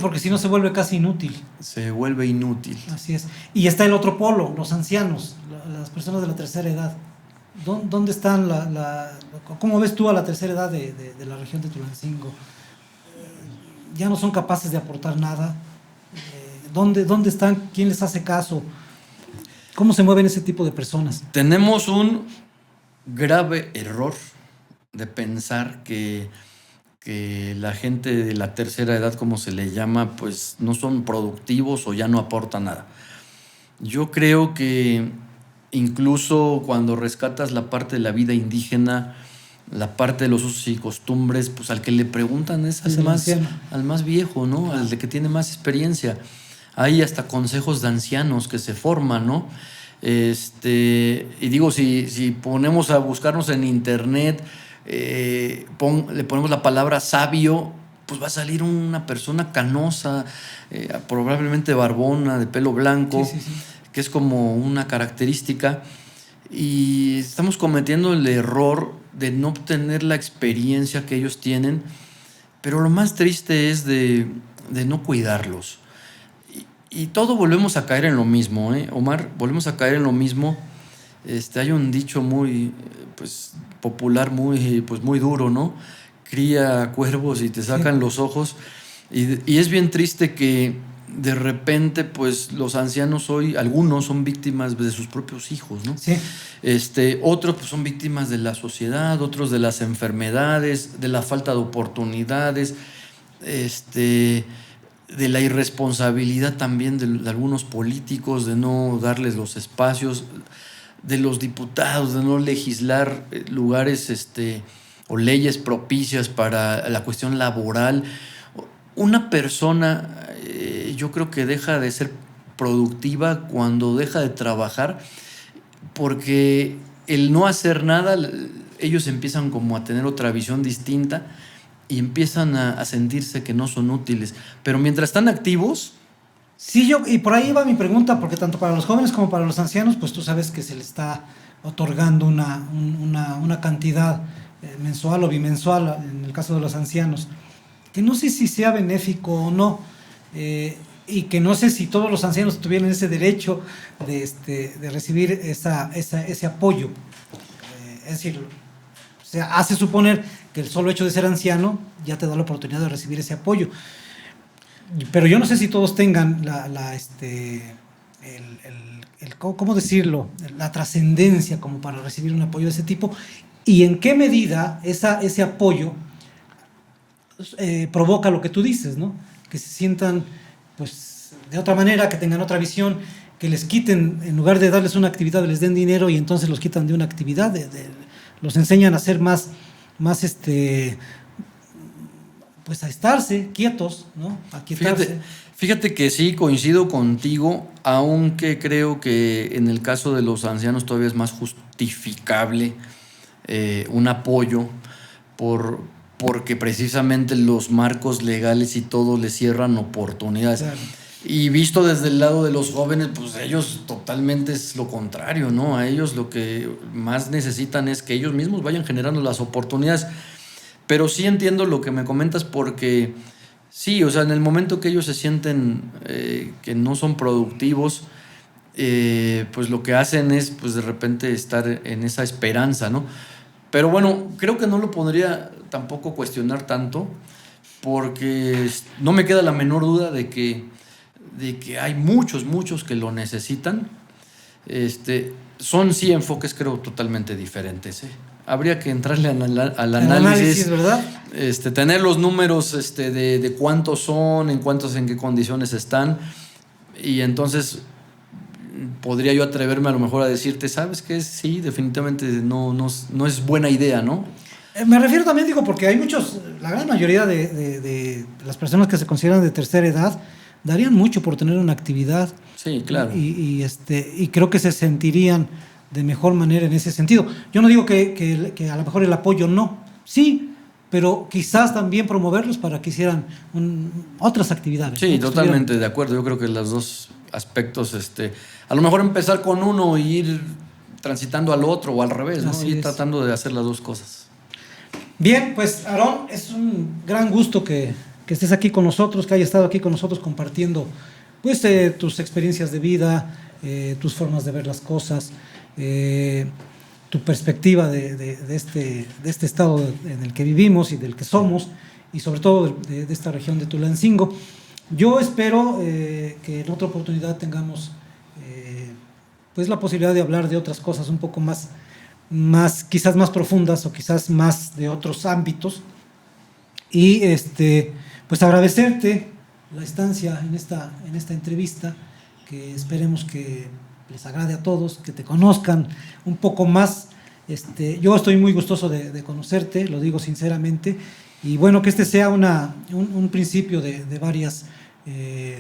porque si no se vuelve casi inútil. Se vuelve inútil. Así es. Y está el otro polo, los ancianos, las personas de la tercera edad. ¿Dónde están cómo ves tú a la tercera edad de la región de Tulancingo? Ya no son capaces de aportar nada. ¿Dónde están? ¿Quién les hace caso? ¿Cómo se mueven ese tipo de personas? Tenemos un grave error de pensar que la gente de la tercera edad, como se le llama, pues no son productivos o ya no aportan nada. Yo creo que incluso cuando rescatas la parte de la vida indígena, la parte de los usos y costumbres, pues al que le preguntan es al más viejo, ¿no? Al de que tiene más experiencia. Hay hasta consejos de ancianos que se forman, ¿no? Y digo, si ponemos a buscarnos en internet, le ponemos la palabra sabio, pues va a salir una persona canosa, probablemente barbona, de pelo blanco, sí. Que es como una característica. Y estamos cometiendo el error de no obtener la experiencia que ellos tienen, pero lo más triste es de no cuidarlos. Y todo volvemos a caer en lo mismo, Omar, volvemos a caer en lo mismo. Hay un dicho muy popular, muy duro, ¿no? Cría cuervos y te sacan los ojos. Y es bien triste que de repente, pues los ancianos hoy, algunos son víctimas de sus propios hijos, ¿no? Sí. Otros pues, son víctimas de la sociedad, otros de las enfermedades, de la falta de oportunidades, de la irresponsabilidad también de algunos políticos, de no darles los espacios, de los diputados, de no legislar lugares o leyes propicias para la cuestión laboral. Una persona, yo creo que deja de ser productiva cuando deja de trabajar, porque el no hacer nada, ellos empiezan como a tener otra visión distinta y empiezan a sentirse que no son útiles. Pero mientras están activos... Sí, y por ahí va mi pregunta, porque tanto para los jóvenes como para los ancianos, pues tú sabes que se les está otorgando una cantidad mensual o bimensual, en el caso de los ancianos, que no sé si sea benéfico o no, y que no sé si todos los ancianos tuvieran ese derecho de recibir ese apoyo. Es decir, se hace suponer que el solo hecho de ser anciano ya te da la oportunidad de recibir ese apoyo. Pero yo no sé si todos tengan ¿cómo decirlo? La trascendencia como para recibir un apoyo de ese tipo, y en qué medida ese apoyo provoca lo que tú dices, ¿no? Que se sientan pues de otra manera, que tengan otra visión, que les quiten, en lugar de darles una actividad, les den dinero y entonces los quitan de una actividad, los enseñan a ser más pues a estarse quietos, ¿no? A quietarse. Fíjate que sí, coincido contigo, aunque creo que en el caso de los ancianos todavía es más justificable un apoyo porque precisamente los marcos legales y todo les cierran oportunidades. Claro. Y visto desde el lado de los jóvenes, pues ellos totalmente es lo contrario, ¿no? A ellos lo que más necesitan es que ellos mismos vayan generando las oportunidades. Pero sí entiendo lo que me comentas porque sí, o sea, en el momento que ellos se sienten que no son productivos, pues lo que hacen es pues de repente estar en esa esperanza, ¿no? Pero bueno, creo que no lo podría tampoco cuestionar tanto porque no me queda la menor duda de que hay muchos que lo necesitan. Son sí enfoques creo totalmente diferentes, ¿eh? Habría que entrarle al análisis, ¿verdad? Tener los números de cuántos son, en qué condiciones están, y entonces podría yo atreverme a lo mejor a decirte, ¿sabes qué? Sí, definitivamente no es buena idea, ¿no? Me refiero también, digo, porque hay muchos, la gran mayoría de las personas que se consideran de tercera edad darían mucho por tener una actividad. Sí, claro. Y creo que se sentirían de mejor manera en ese sentido. Yo no digo que a lo mejor el apoyo no, sí, pero quizás también promoverlos para que hicieran otras actividades. Sí, ¿no? totalmente de acuerdo. Yo creo que los dos aspectos, a lo mejor empezar con uno e ir transitando al otro o al revés, ¿no? Ir tratando de hacer las dos cosas. Bien, pues Aarón, es un gran gusto que estés aquí con nosotros, que hayas estado aquí con nosotros compartiendo pues tus experiencias de vida, tus formas de ver las cosas, tu perspectiva de este estado en el que vivimos y del que somos, y sobre todo de esta región de Tulancingo. Yo espero que en otra oportunidad tengamos pues la posibilidad de hablar de otras cosas un poco más quizás más profundas o quizás más de otros ámbitos, y pues agradecerte la estancia en esta entrevista, que esperemos que les agrade a todos, que te conozcan un poco más. Yo estoy muy gustoso de conocerte, lo digo sinceramente, y bueno, que sea un principio de varias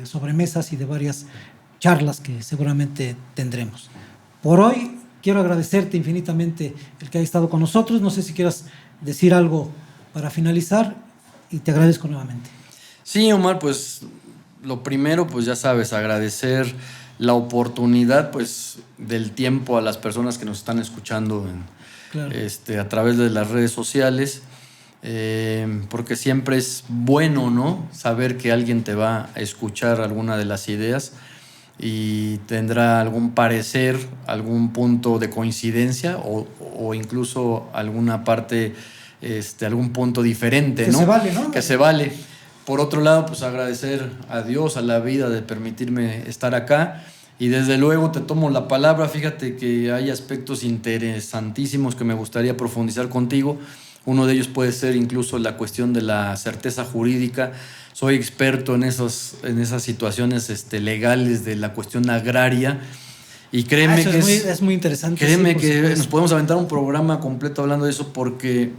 sobremesas y de varias charlas que seguramente tendremos. Por hoy quiero agradecerte infinitamente el que hayas estado con nosotros. No sé si quieras decir algo para finalizar, y te agradezco nuevamente. Sí, Omar, pues lo primero, pues ya sabes, agradecer la oportunidad pues del tiempo a las personas que nos están escuchando claro. A través de las redes sociales, porque siempre es bueno, ¿no? Saber que alguien te va a escuchar alguna de las ideas y tendrá algún parecer, algún punto de coincidencia o incluso alguna parte, algún punto diferente, que ¿no? Se vale, ¿no? Que se vale. Por otro lado, pues agradecer a Dios, a la vida de permitirme estar acá, y desde luego te tomo la palabra. Fíjate que hay aspectos interesantísimos que me gustaría profundizar contigo. Uno de ellos puede ser incluso la cuestión de la certeza jurídica. Soy experto en esas situaciones legales de la cuestión agraria, y créeme que es muy interesante. Créeme que nos podemos aventar un programa completo hablando de eso, porque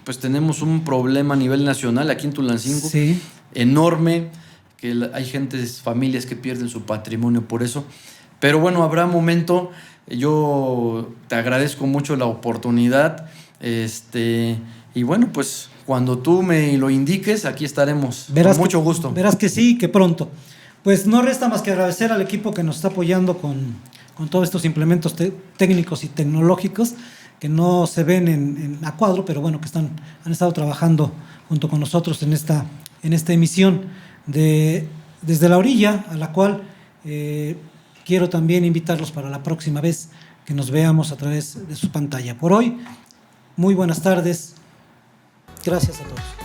pues tenemos un problema a nivel nacional aquí en Tulancingo, sí, enorme, que hay familias que pierden su patrimonio por eso. Pero bueno, habrá momento. Yo te agradezco mucho la oportunidad, y bueno, pues cuando tú me lo indiques, aquí estaremos. Con mucho gusto. Verás que sí, que pronto. Pues no resta más que agradecer al equipo que nos está apoyando con todos estos implementos técnicos y tecnológicos que no se ven a cuadro, pero bueno, que han estado trabajando junto con nosotros en esta emisión desde la orilla, a la cual quiero también invitarlos para la próxima vez que nos veamos a través de su pantalla. Por hoy, muy buenas tardes. Gracias a todos.